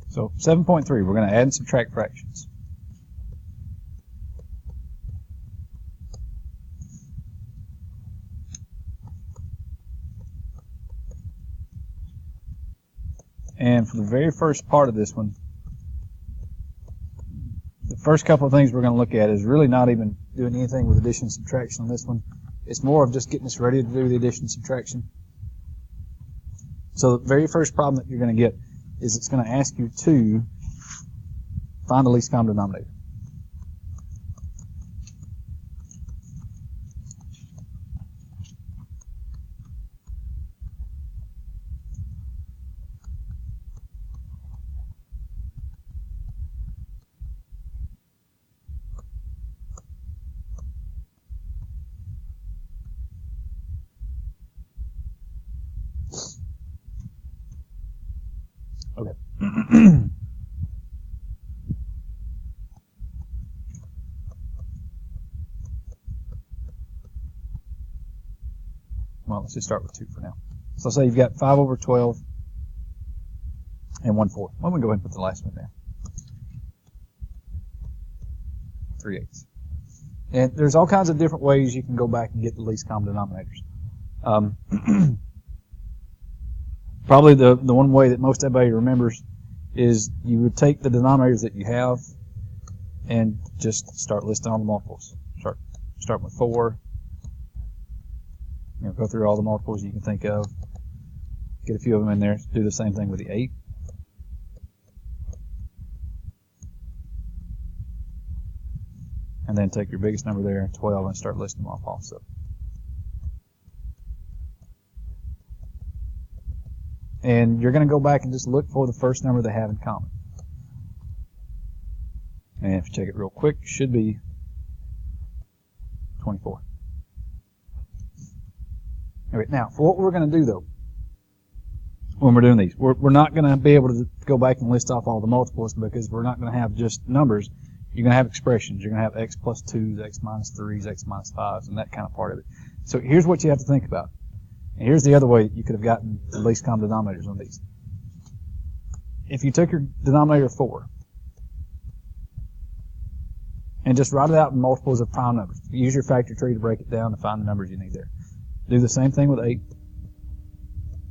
So 7.3, we're going to add and subtract fractions. And for the very first part of this one, the first couple of things we're going to look at is really not even doing anything with addition and subtraction on this one. It's more of just getting us ready to do the addition and subtraction. So the very first problem that you're going to get is it's going to ask you to find the least common denominator. Okay. Well, let's just start with 2 for now. So say you've got 5 over 12 and 1/4. Well, we can go ahead and put the last one there. 3/8. And there's all kinds of different ways you can go back and get the least common denominators. Probably the one way that most everybody remembers is you would take the denominators that you have and just start listing all the multiples. Start with 4. Go through all the multiples you can think of. Get a few of them in there. Do the same thing with the 8. And then take your biggest number there, 12, and start listing them off also. And you're going to go back and just look for the first number they have in common. And if you check it real quick, it should be 24. Okay, now, for what we're going to do, though, when we're doing these, we're not going to be able to go back and list off all the multiples because we're not going to have just numbers. You're going to have expressions. You're going to have x plus 2s, x minus 3s, x minus 5s, and that kind of part of it. So here's what you have to think about. And here's the other way you could have gotten the least common denominators on these. If you took your denominator 4 and just write it out in multiples of prime numbers, use your factor tree to break it down to find the numbers you need there. Do the same thing with 8.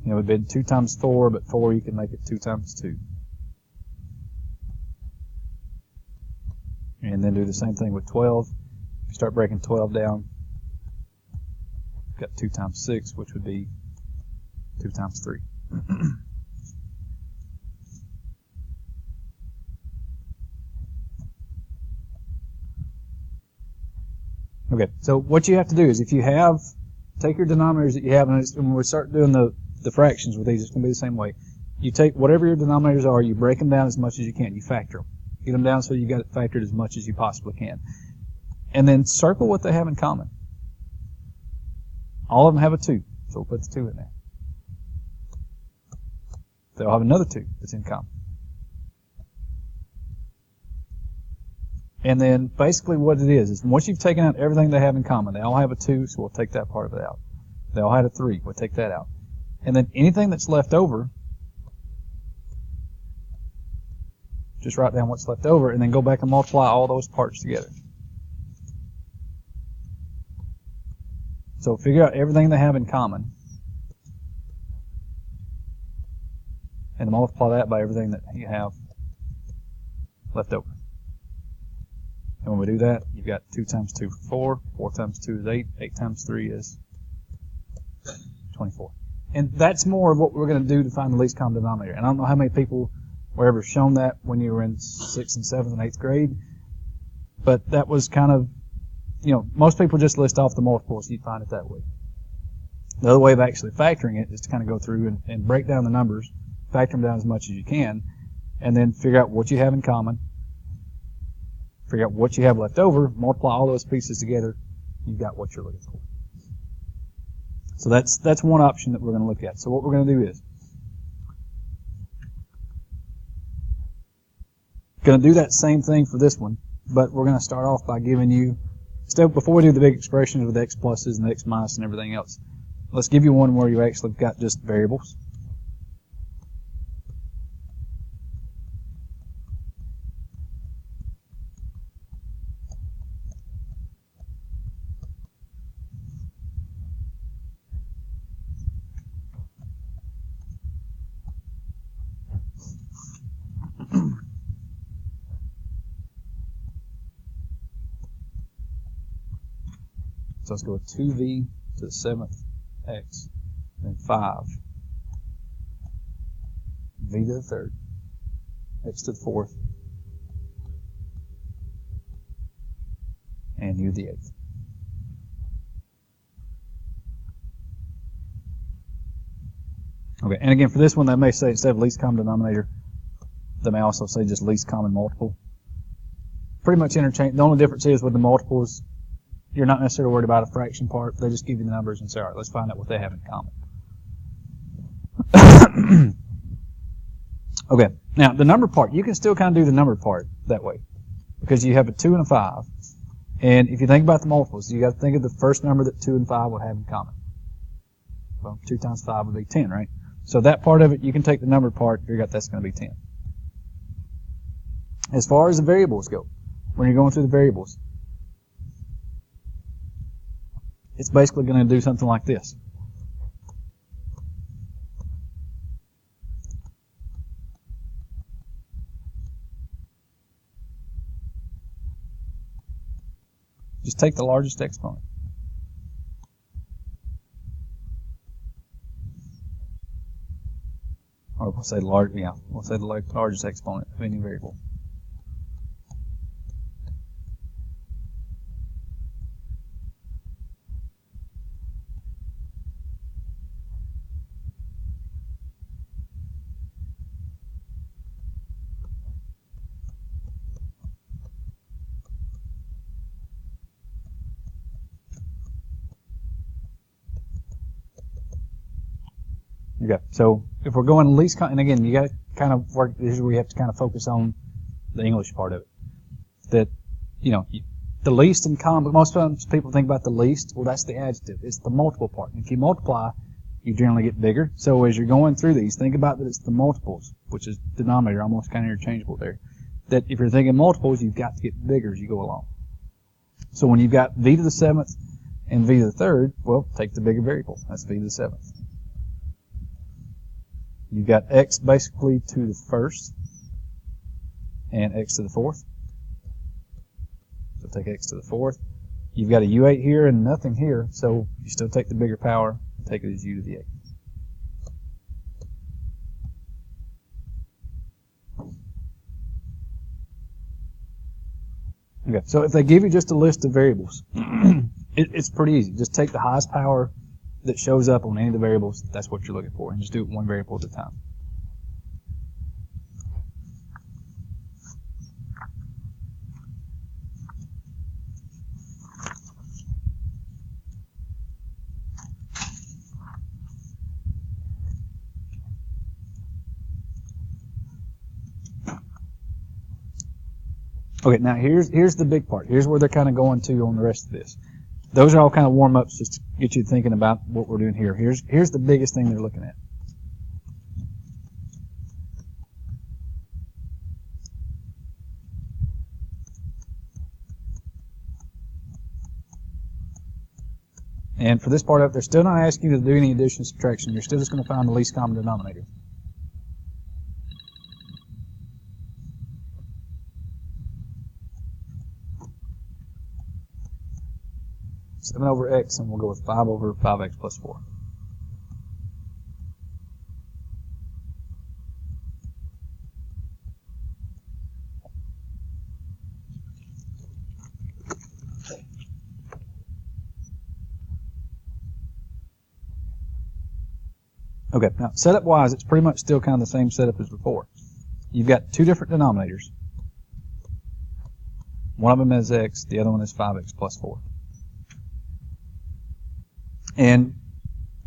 It would be 2 times 4, but 4 you can make it 2 times 2. And then do the same thing with 12. If you start breaking 12 down, you've got 2 times 6, which would be 2 times 3. Okay, so what you have to do is if you have, take your denominators that you have, and when we start doing the fractions with these, it's going to be the same way. You take whatever your denominators are, you break them down as much as you can. You factor them. Get them down so you got it factored as much as you possibly can. And then circle what they have in common. All of them have a 2, so we'll put the 2 in there. They'll have another 2 that's in common. And then basically what it is once you've taken out everything they have in common, they all have a 2, so we'll take that part of it out. They all had a 3, we'll take that out. And then anything that's left over, just write down what's left over and then go back and multiply all those parts together. So figure out everything they have in common and multiply that by everything that you have left over. And when we do that, you've got 2 times 2 for 4, 4 times 2 is 8, 8 times 3 is 24. And that's more of what we're going to do to find the least common denominator. And I don't know how many people were ever shown that when you were in 6th and 7th and 8th grade, but that was kind of, most people just list off the multiples, you'd find it that way. The other way of actually factoring it is to kind of go through and break down the numbers, factor them down as much as you can, and then figure out what you have in common, figure out what you have left over, multiply all those pieces together, you've got what you're looking for. So that's one option that we're going to look at. So what we're going to do is going to do that same thing for this one, but we're going to start off by giving you, before we do the big expressions with x pluses and x minus and everything else, let's give you one where you actually got just variables. So let's go with 2v to the 7th x, then 5 v to the 3rd, x to the 4th, and u to the 8th. Okay, and again, for this one, they may say instead of least common denominator, they may also say just least common multiple. Pretty much interchange. The only difference is with the multiples, you're not necessarily worried about a fraction part. They just give you the numbers and say, all right, let's find out what they have in common. Okay, now the number part, you can still kind of do the number part that way because you have a 2 and a 5. And if you think about the multiples, you got to think of the first number that 2 and 5 would have in common. Well, 2 times 5 would be 10, right? So that part of it, you can take the number part, figure out that's going to be 10. As far as the variables go, when you're going through the variables, it's basically going to do something like this. Just take the largest exponent. Or we'll say the largest exponent of any variable. Okay, so if we're going least, and again, you got to kind of work. This is where you have to kind of focus on the English part of it. That, you know, the least in common. Most times people think about the least. Well, that's the adjective. It's the multiple part. And if you multiply, you generally get bigger. So as you're going through these, think about that it's the multiples, which is denominator, almost kind of interchangeable there. That if you're thinking multiples, you've got to get bigger as you go along. So when you've got v to the 7th and v to the 3rd, well, take the bigger variable. That's v to the 7th. You've got x basically to the 1st and x to the 4th. So take x to the 4th. You've got a u8 here and nothing here, so you still take the bigger power and take it as u to the 8th. Okay, so if they give you just a list of variables, it's pretty easy. Just take the highest power that shows up on any of the variables, that's what you're looking for, and just do it one variable at a time. Okay, now here's the big part. Here's where they're kind of going to on the rest of this. Those are all kind of warm-ups just to get you thinking about what we're doing here. Here's the biggest thing they're looking at. And for this part of it, they're still not asking you to do any addition and subtraction. You're still just going to find the least common denominator. Seven over x, and we'll go with 5 over 5x plus 4. Okay, now setup-wise, it's pretty much still kind of the same setup as before. You've got two different denominators. One of them is x, the other one is 5x plus 4. And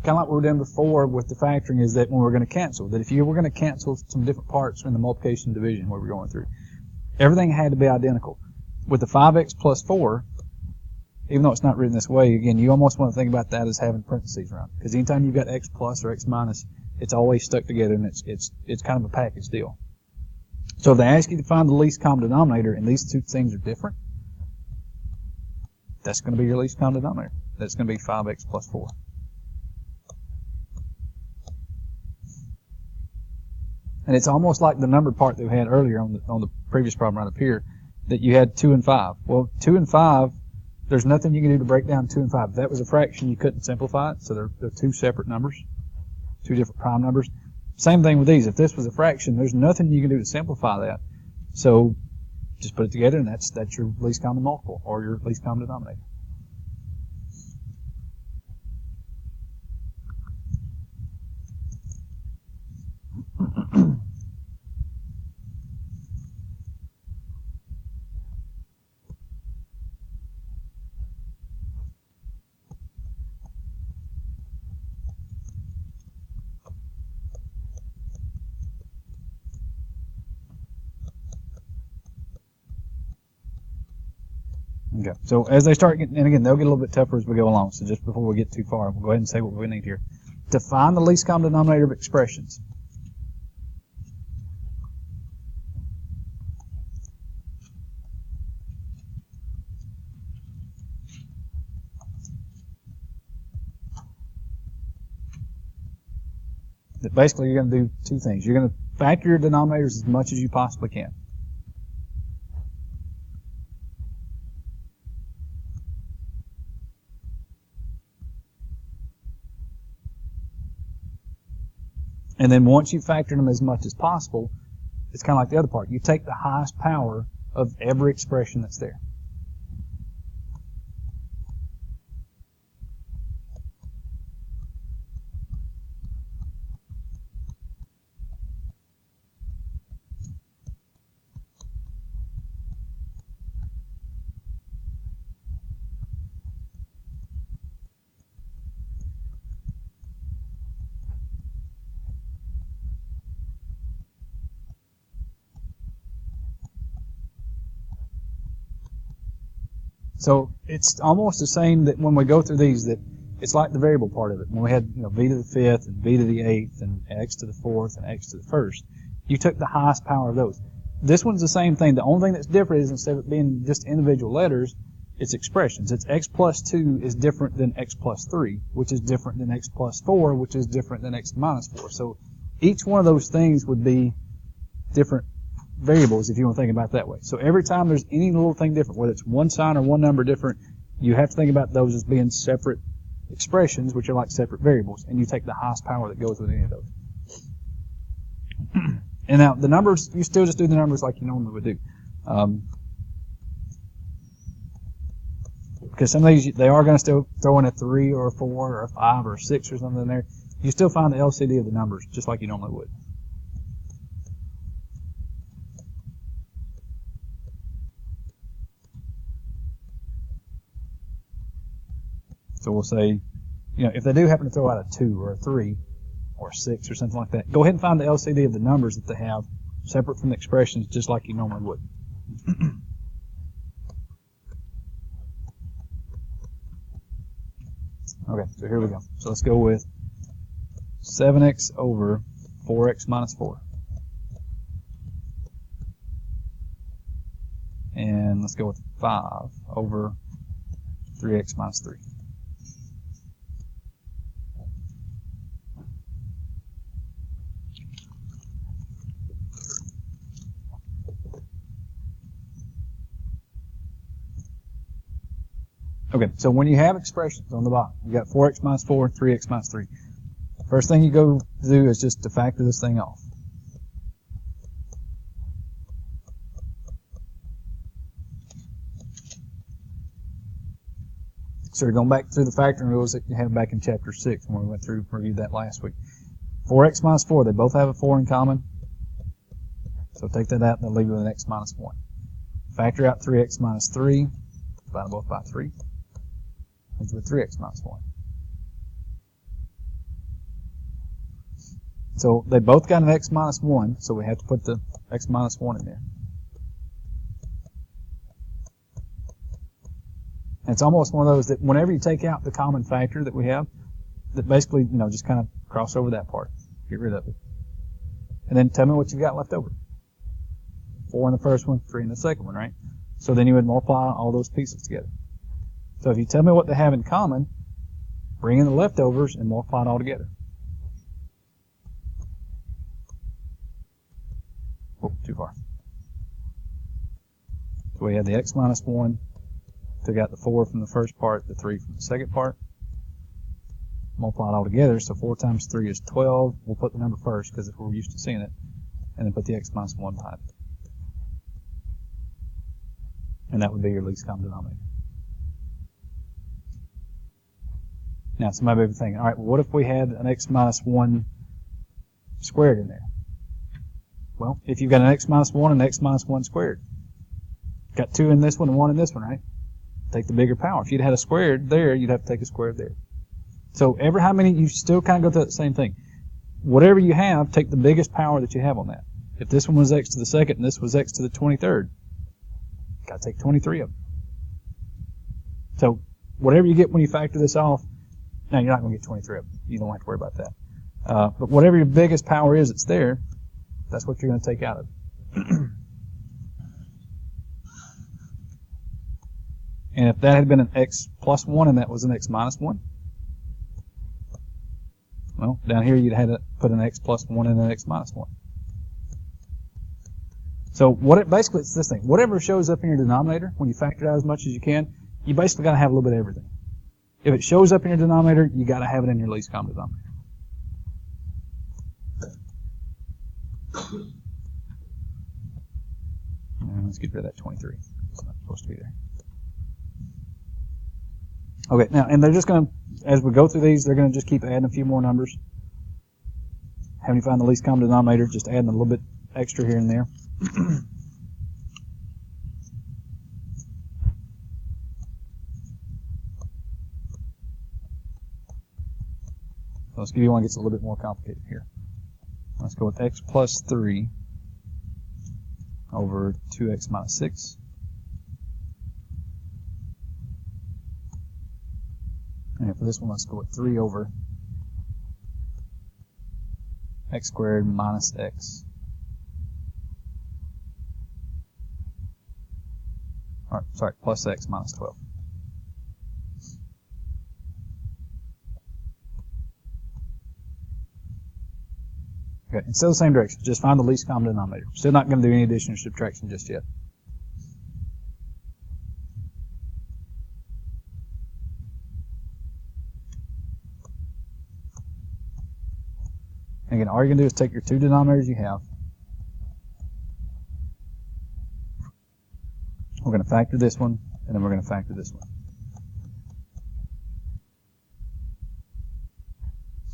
kind of like we were doing before with the factoring is that when we're going to cancel, that if you were going to cancel some different parts in the multiplication and division where we're going through, everything had to be identical. With the 5x plus 4, even though it's not written this way, again, you almost want to think about that as having parentheses around it. Because anytime you've got x plus or x minus, it's always stuck together and it's kind of a package deal. So if they ask you to find the least common denominator and these two things are different, that's going to be your least common denominator. That's going to be 5x plus 4. And it's almost like the number part that we had earlier on the previous problem right up here, that you had 2 and 5. Well, 2 and 5, there's nothing you can do to break down 2 and 5. If that was a fraction, you couldn't simplify it, so they're two separate numbers, two different prime numbers. Same thing with these. If this was a fraction, there's nothing you can do to simplify that. So just put it together, and that's your least common multiple, or your least common denominator. Okay, so as they start getting, and again, they'll get a little bit tougher as we go along, so just before we get too far, we'll go ahead and say what we need here. To find the least common denominator of expressions. That basically you're going to do two things. You're going to factor your denominators as much as you possibly can. And then once you've factored them as much as possible, it's kind of like the other part. You take the highest power of every expression that's there. So it's almost the same that when we go through these, that it's like the variable part of it. When we had v to the fifth and v to the eighth and x to the fourth and x to the first, you took the highest power of those. This one's the same thing. The only thing that's different is instead of it being just individual letters, it's expressions. It's x plus 2 is different than x plus 3, which is different than x plus 4, which is different than x minus 4. So each one of those things would be different variables, if you want to think about it that way. So every time there's any little thing different, whether it's one sign or one number different, you have to think about those as being separate expressions, which are like separate variables, and you take the highest power that goes with any of those. And now the numbers, you still just do the numbers like you normally would do. Because some of these, they are going to still throw in a 3 or a 4 or a 5 or a 6 or something in there. You still find the LCD of the numbers, just like you normally would. So we'll say, if they do happen to throw out a 2 or a 3 or a 6 or something like that, go ahead and find the LCD of the numbers that they have separate from the expressions, just like you normally would. Okay, so here we go. So let's go with 7x over 4x minus 4. And let's go with 5 over 3x minus 3. Okay, so when you have expressions on the bottom, you got 4x minus 4, 3x minus 3. First thing you go do is just to factor this thing off. So we're going back through the factoring rules that you had back in chapter 6 when we went through reviewed that last week. 4x minus 4, they both have a 4 in common. So take that out and they'll leave you with an x minus 1. Factor out 3x minus 3, divide them both by 3. With 3x minus 1. So they both got an x minus 1, so we have to put the x minus 1 in there. And it's almost one of those that whenever you take out the common factor that we have, that basically, just kind of cross over that part. Get rid of it. And then tell me what you've got left over. 4 in the first one, 3 in the second one, right? So then you would multiply all those pieces together. So if you tell me what they have in common, bring in the leftovers and multiply it all together. Oh, too far. So we have the x minus 1 Took out the 4 from the first part, the 3 from the second part. Multiply it all together, so 4 times 3 is 12. We'll put the number first because we're used to seeing it. And then put the x minus 1 behind it. And that would be your least common denominator. Now, somebody may be thinking, all right, well, what if we had an x minus 1 squared in there? Well, if you've got an x minus 1 and an x minus 1 squared, got 2 in this one and 1 in this one, right? Take the bigger power. If you'd had a squared there, you'd have to take a squared there. So every how many, you still kind of go through the same thing. Whatever you have, take the biggest power that you have on that. If this one was x to the second and this was x to the 23rd, got to take 23 of them. So whatever you get when you factor this off, now you're not going to get 23 of them. You don't have to worry about that. But whatever your biggest power is that's there, that's what you're going to take out of it. And if that had been an x plus 1 and that was an x minus 1, well, down here you'd have to put an x plus 1 and an x minus 1. So basically it's this thing. Whatever shows up in your denominator, when you factor it out as much as you can, you basically got to have a little bit of everything. If it shows up in your denominator, you got to have it in your least common denominator. And let's get rid of that 23. It's not supposed to be there. Okay, now, and they're just going to, as we go through these, they're going to just keep adding a few more numbers. Having you find the least common denominator, just adding a little bit extra here and there. Let's give you one that gets a little bit more complicated here. Let's go with x plus 3 over 2x minus 6. And for this one, let's go with 3 over x squared minus x. Or, sorry, plus x minus 12. Okay, and still the same direction. Just find the least common denominator. Still not going to do any addition or subtraction just yet. Again, all you're going to do is take your two denominators you have. We're going to factor this one, and then we're going to factor this one.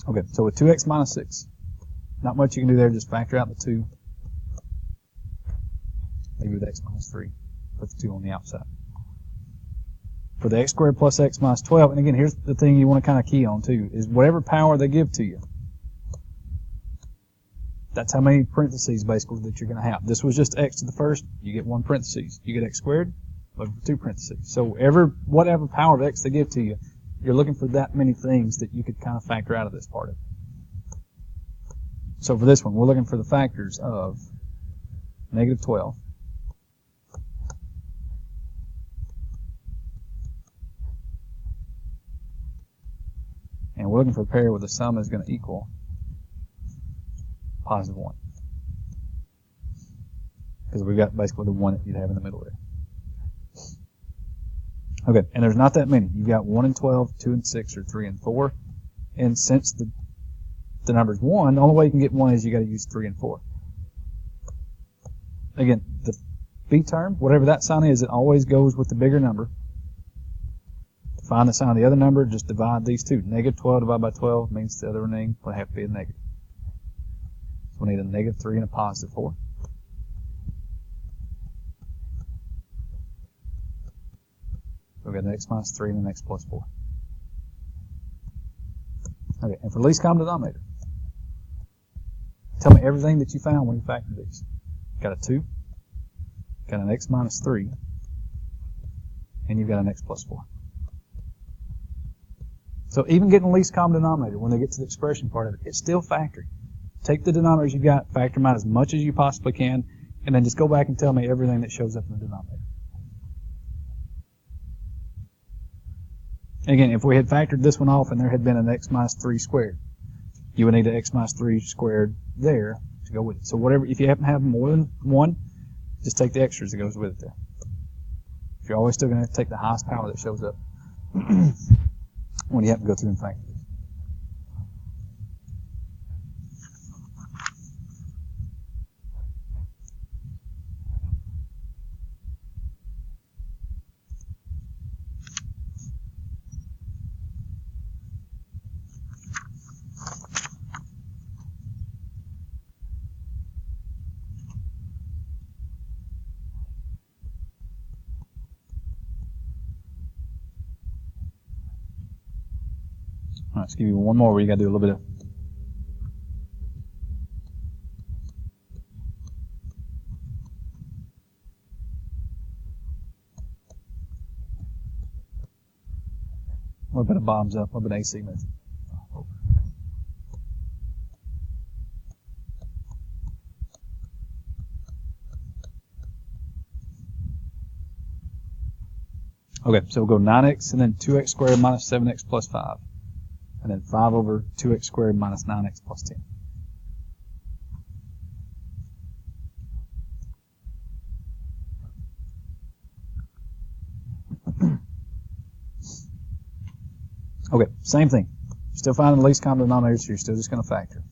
Okay, so with 2x minus 6, not much you can do there, just factor out the 2. Maybe with x minus 3, put the 2 on the outside. For the x squared plus x minus 12, and again, here's the thing you want to kind of key on too, is whatever power they give to you, that's how many parentheses basically that you're going to have. This was just x to the first, you get 1 parentheses. You get x squared, look for 2 parentheses. So whatever power of x they give to you, you're looking for that many things that you could kind of factor out of this part of it. So for this one, we're looking for the factors of negative 12, and we're looking for a pair where the sum is going to equal positive 1. Because we've got basically the 1 that you'd have in the middle there. Okay, and there's not that many. You've got 1 and 12, 2 and 6, or 3 and 4. And since the number's 1, the only way you can get 1 is you got to use 3 and 4. Again, the b term, whatever that sign is, it always goes with the bigger number. To find the sign of the other number, just divide these two. Negative 12 divided by 12 means the other name would have to be a negative. So we need a negative 3 and a positive 4. So we've got an x minus 3 and an x plus 4. Okay, and for least common denominator, tell me everything that you found when you factor these. Got a 2, got an x minus 3, and you've got an x plus 4. So even getting the least common denominator, when they get to the expression part of it, it's still factoring. Take the denominators you've got, factor them out as much as you possibly can, and then just go back and tell me everything that shows up in the denominator. Again, if we had factored this one off and there had been an x minus 3 squared, you would need an x minus 3 squared there to go with it. So whatever, if you happen to have more than 1, just take the extras that goes with it there. If You're always still going to have to take the highest power that shows up when you have to go through and factor. All right, let's give you one more where you got to do a little bit of. A little bit of bottoms up, a little bit of AC method. Okay, so we'll go 9x and then 2x squared minus 7x plus 5. And then 5 over 2x squared minus 9x plus 10. Okay, same thing. Still finding the least common denominator, so you're still just going to factor.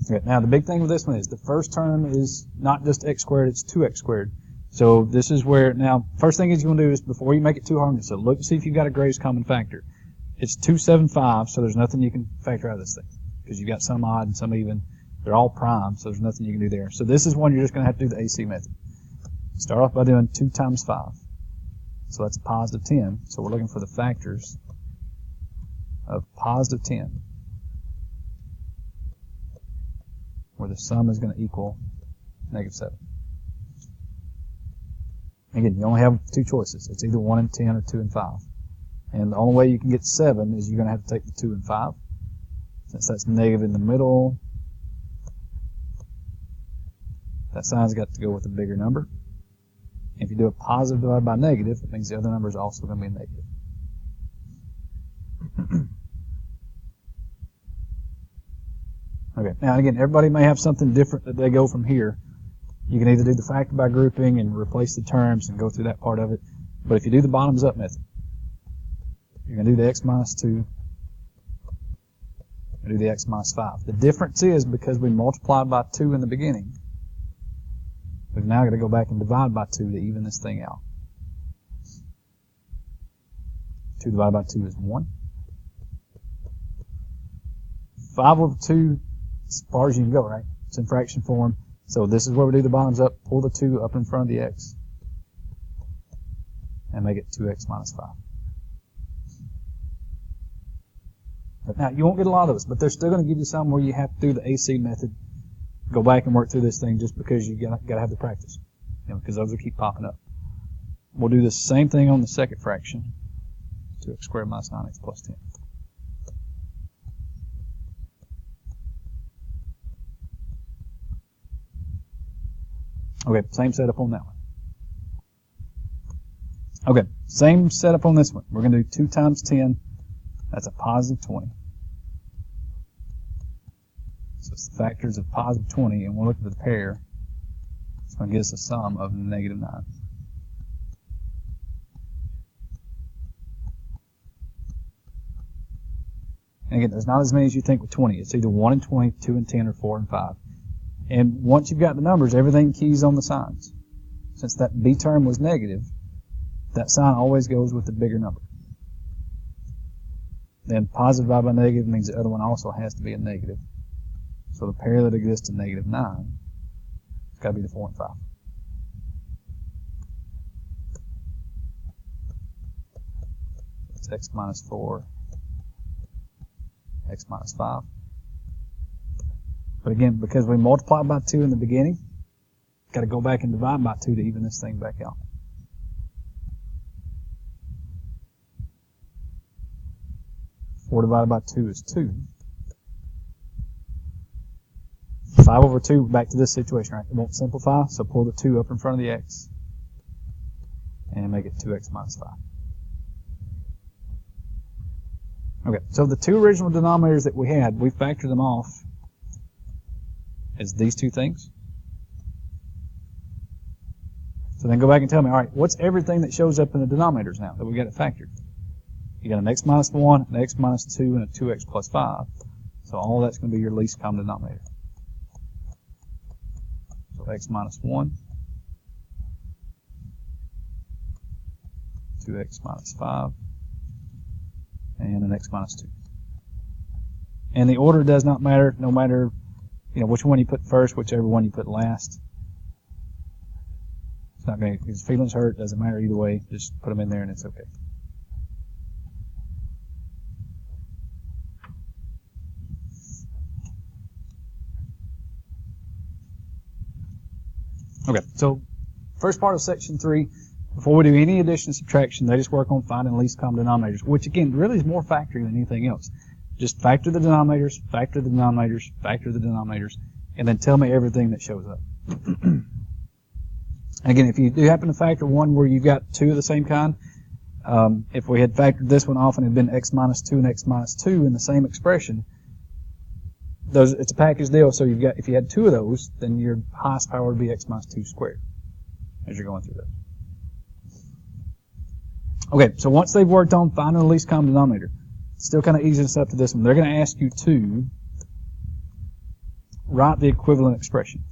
Okay, now the big thing with this one is the first term is not just x squared, it's 2x squared. So this is where, now, first thing is you want to do is, before you make it too hard, so look and see if you've got a greatest common factor. It's 275, so there's nothing you can factor out of this thing, because you've got some odd and some even. They're all prime, so there's nothing you can do there. So this is one you're just going to have to do the AC method. Start off by doing 2 times 5. So that's a positive 10. So we're looking for the factors of positive 10, where the sum is going to equal negative 7. Again, you only have 2 choices. It's either 1 and 10 or 2 and 5. And the only way you can get 7 is you're going to have to take the 2 and 5. Since that's negative in the middle, that sign's got to go with a bigger number. If you do a positive divided by negative, it means the other number is also going to be a negative. Okay, now again, everybody may have something different that they go from here. You can either do the factor by grouping and replace the terms and go through that part of it. But if you do the bottoms up method, you're going to do the x minus 2 and do the x minus 5. The difference is because we multiplied by 2 in the beginning, we've now got to go back and divide by 2 to even this thing out. 2 divided by 2 is 1. 5 over 2, as far as you can go, right? It's in fraction form. So this is where we do the bottoms up, pull the 2 up in front of the x, and make it 2x minus 5. But now, you won't get a lot of those, but they're still going to give you some where you have to do the AC method, go back and work through this thing just because you got to have the practice, because those will keep popping up. We'll do the same thing on the second fraction, 2x squared minus 9x plus 10. Okay, same setup on that one. Okay, same setup on this one. We're going to do 2 times 10. That's a positive 20. So it's the factors of positive 20, and we'll look at the pair. It's going to get us a sum of negative 9. And again, there's not as many as you think with 20. It's either 1 and 20, 2 and 10, or 4 and 5. And once you've got the numbers, everything keys on the signs. Since that B term was negative, that sign always goes with the bigger number. Then positive divided by negative means the other one also has to be a negative. So the pair that exists to negative 9, it's got to be the 4 and 5. It's x minus 4, x minus 5. But again, because we multiplied by 2 in the beginning, got to go back and divide by 2 to even this thing back out. Four divided by 2 is 2. 5 over 2, back to this situation, right? It won't simplify, so pull the 2 up in front of the x and make it 2x minus 5. Okay, so the 2 original denominators that we had, we factored them off is these two things. So then go back and tell me, all right, what's everything that shows up in the denominators now that we got it factored? You got an x minus 1, an x minus 2, and a 2x plus 5. So all that's going to be your least common denominator. So x minus 1, 2x minus 5, and an x minus 2. And the order does not matter, no matter which one you put first, whichever one you put last. It's not going to, his feelings hurt, doesn't matter either way. Just put them in there and it's okay. Okay, so first part of section 3, before we do any addition and subtraction, they just work on finding least common denominators, which again really is more factoring than anything else. Just factor the denominators, factor the denominators, factor the denominators, and then tell me everything that shows up. And again, if you do happen to factor one where you've got two of the same kind, if we had factored this one off and it had been x minus 2 and x minus 2 in the same expression, it's a package deal, so if you had two of those, then your highest power would be x minus 2 squared as you're going through that. Okay, so once they've worked on finding the least common denominator, still kind of easing us up to this one. They're going to ask you to write the equivalent expression.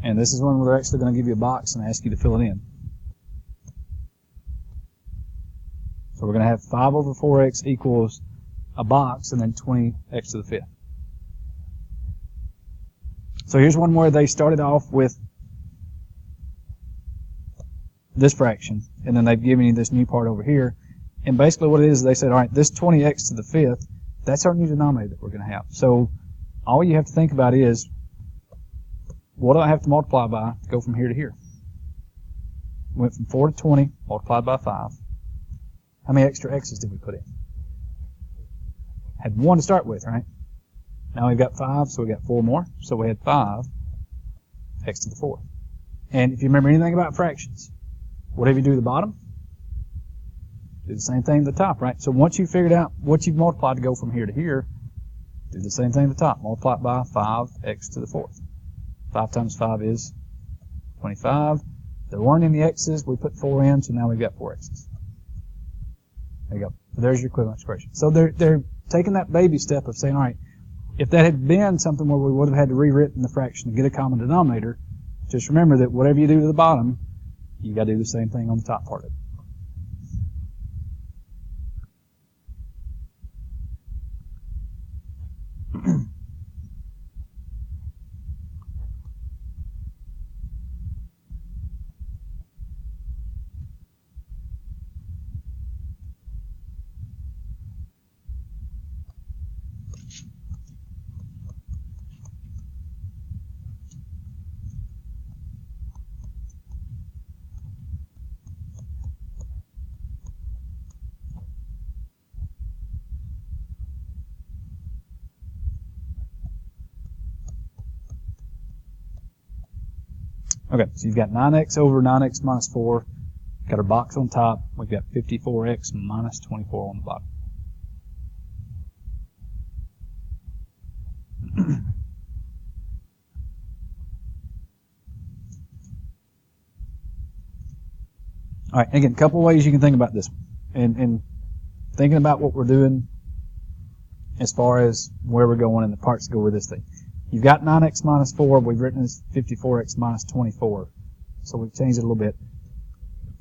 And this is one where they're actually going to give you a box and ask you to fill it in. So we're going to have 5 over 4x equals a box and then 20x to the fifth. So here's one where they started off with this fraction, and then they've given you this new part over here. And basically what it is, they said, all right, this 20x to the fifth, that's our new denominator that we're going to have. So all you have to think about is, what do I have to multiply by to go from here to here? Went from 4 to 20, multiplied by 5. How many extra x's did we put in? Had 1 to start with, right? Now we've got 5, so we got 4 more. So we had 5 x to the 4th. And if you remember anything about fractions, whatever you do to the bottom, do the same thing at the top, right? So once you've figured out what you've multiplied to go from here to here, do the same thing at the top. Multiply it by 5x to the 4th. 5 times 5 is 25. There weren't any x's. We put 4 in, so now we've got 4 x's. There you go. So there's your equivalent expression. So they're taking that baby step of saying, all right, if that had been something where we would have had to rewritten the fraction to get a common denominator, just remember that whatever you do to the bottom, you got to do the same thing on the top part of it. Okay, so you've got 9x over 9x minus 4. Got our box on top. We've got 54x minus 24 on the bottom. All right, again, a couple ways you can think about this one. And thinking about what we're doing as far as where we're going and the parts that go with this thing. You've got 9x minus 4. We've written as 54x minus 24. So we've changed it a little bit.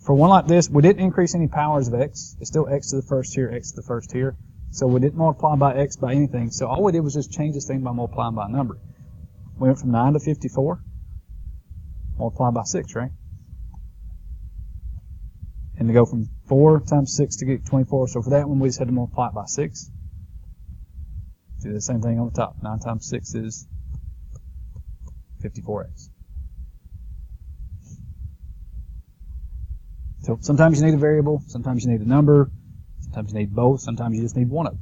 For one like this, we didn't increase any powers of x. It's still x to the first here, x to the first here. So we didn't multiply by x by anything. So all we did was just change this thing by multiplying by a number. We went from 9 to 54. Multiply by 6, right? And to go from 4 times 6 to get 24. So for that one, we just had to multiply it by 6. Do the same thing on the top. 9 times 6 is 54x. So sometimes you need a variable, sometimes you need a number, sometimes you need both, sometimes you just need one of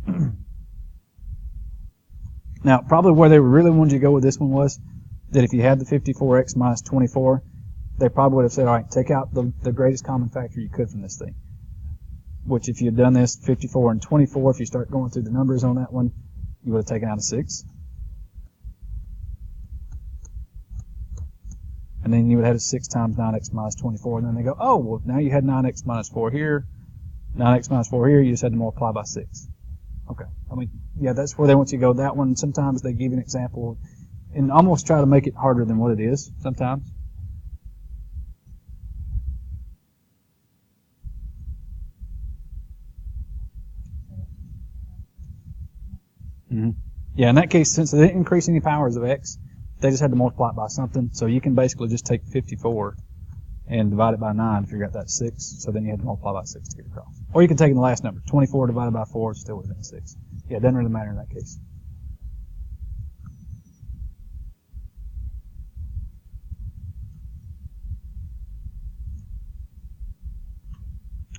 them. Now, probably where they really wanted you to go with this one was that if you had the 54x minus 24, they probably would have said, all right, take out the greatest common factor you could from this thing. Which if you had done this 54 and 24, if you start going through the numbers on that one, you would have taken out a 6. And then you would have had a 6 times 9x minus 24. And then they go, oh, well, now you had 9x minus 4 here, 9x minus 4 here, you just had to multiply by 6. Okay. I mean, yeah, that's where they want you to go. That one, sometimes they give you an example and almost try to make it harder than what it is sometimes. Mm-hmm. Yeah, in that case, since they didn't increase any powers of x, they just had to multiply it by something. So you can basically just take 54 and divide it by 9 to figure out that 6. So then you had to multiply by 6 to get across. Or you can take the last number. 24 divided by 4 is still within 6. Yeah, it doesn't really matter in that case.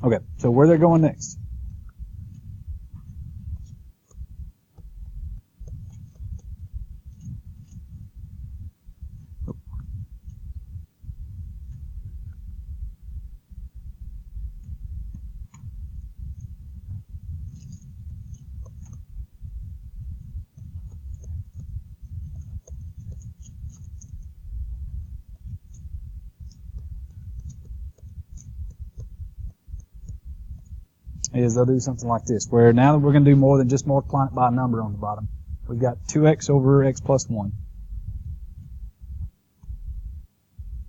Okay, so where they're going next. Is they'll do something like this, where now we're going to do more than just multiplying it by a number on the bottom. We've got 2x over x plus 1.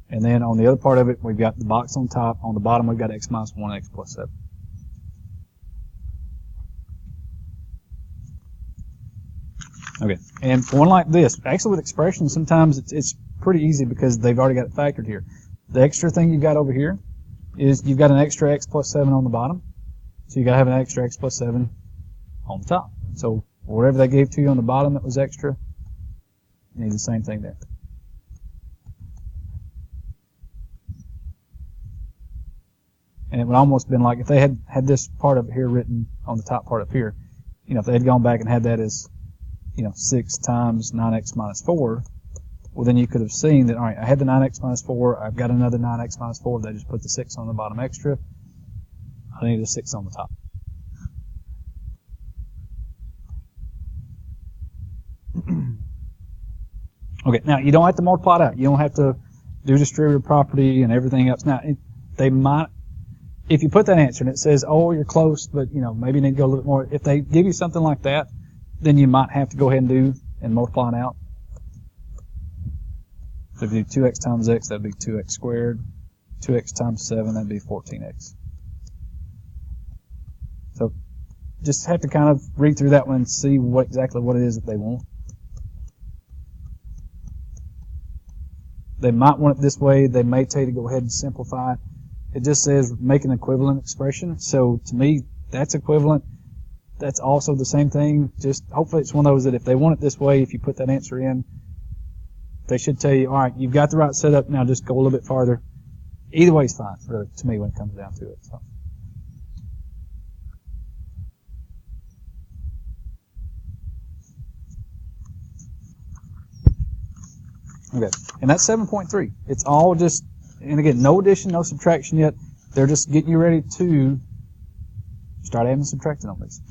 And then on the other part of it, we've got the box on top. On the bottom, we've got x minus 1 and x plus 7. Okay, and for one like this, actually with expressions, sometimes it's pretty easy because they've already got it factored here. The extra thing you've got over here is you've got an extra x plus 7 on the bottom. So you got to have an extra x plus 7 on the top. So whatever they gave to you on the bottom that was extra, you need the same thing there. And it would almost been like if they had this part of it here written on the top part up here, you know, if they had gone back and had that as, you know, 6 times 9x minus 4, well then you could have seen that, all right, I had the 9x minus 4, I've got another 9x minus 4, they just put the 6 on the bottom extra. I need a 6 on the top. Okay, now you don't have to multiply it out. You don't have to do distributive property and everything else. Now, they might, if you put that answer and it says, oh, you're close, but you know, maybe you need to go a little bit more. If they give you something like that, then you might have to go ahead and do and multiply it out. So if you do 2x times x, that'd be 2x squared. 2x times 7, that'd be 14x. So just have to kind of read through that one and see exactly what it is that they want. They might want it this way. They may tell you to go ahead and simplify it. It just says make an equivalent expression. So to me, that's equivalent. That's also the same thing. Just hopefully it's one of those that if they want it this way, if you put that answer in, they should tell you, all right, you've got the right setup. Now just go a little bit farther. Either way is fine, really, to me, when it comes down to it. So. Okay, and that's 7.3. It's all just, and again, no addition, no subtraction yet. They're just getting you ready to start adding and subtracting on these.